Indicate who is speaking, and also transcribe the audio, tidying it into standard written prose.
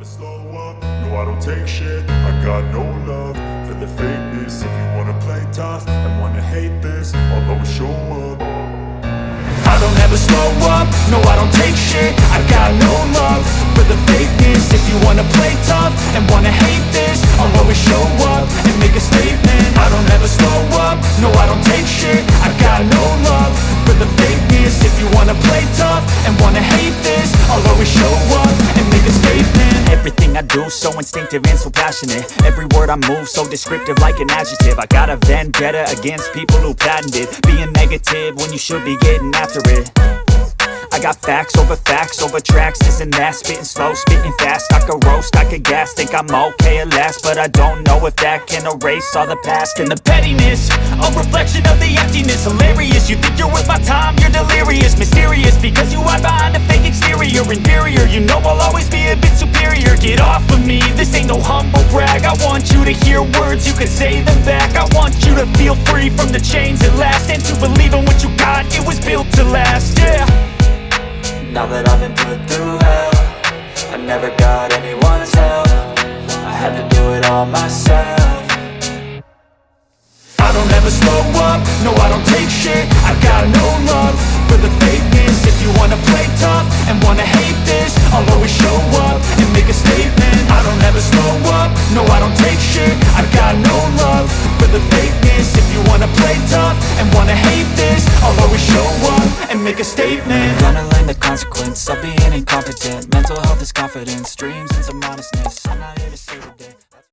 Speaker 1: Slow up, no I don't take shit. I got no love for the fakeness. If you wanna play tough and wanna hate this, I'll always show up. I don't ever slow up, no I don't take shit. I got no love for the fakeness. If you wanna play tough and wanna hate this, I'll always show up and make a statement. I don't ever slow up, no I don't take shit. I got no love for the fakeness. If you wanna play tough and wanna hate this, I'll always show up and make a statement.
Speaker 2: Everything I do so instinctive and so passionate. Every word I move so descriptive like an adjective. I got a vendetta against people who patented being negative when you should be getting after it. I got facts over tracks, this and that. Spitting slow, spitting fast. I could roast, I could gas. Think I'm okay at last, but I don't know if that can erase all the past. And the pettiness, a reflection of the emptiness. Hilarious, you think you're worth my time, you're delirious. Mysterious, because you hide behind a fake exterior. Inferior, you know I'll always be a bit superior. Get off of me, this ain't no humble brag. I want you to hear words, you can say them back. I want you to feel free from the chains at last, and to believe in what you got, it was built to last, yeah.
Speaker 3: Now that I've been put through hell, I never got anyone's help. I had to do it all myself.
Speaker 1: I don't ever slow up, no I don't take shit. I got no love for the fakeness. If you wanna play tough and wanna hate this, I'll always show up and make a statement. I don't ever slow up, no I don't take shit. I got no love for the fakeness. If you wanna play tough and wanna hate this, I'll always show up and make a statement.
Speaker 2: Gonna learn the consequence of being incompetent. Mental health is confidence, dreams and some honestness. I'm not here to save the day.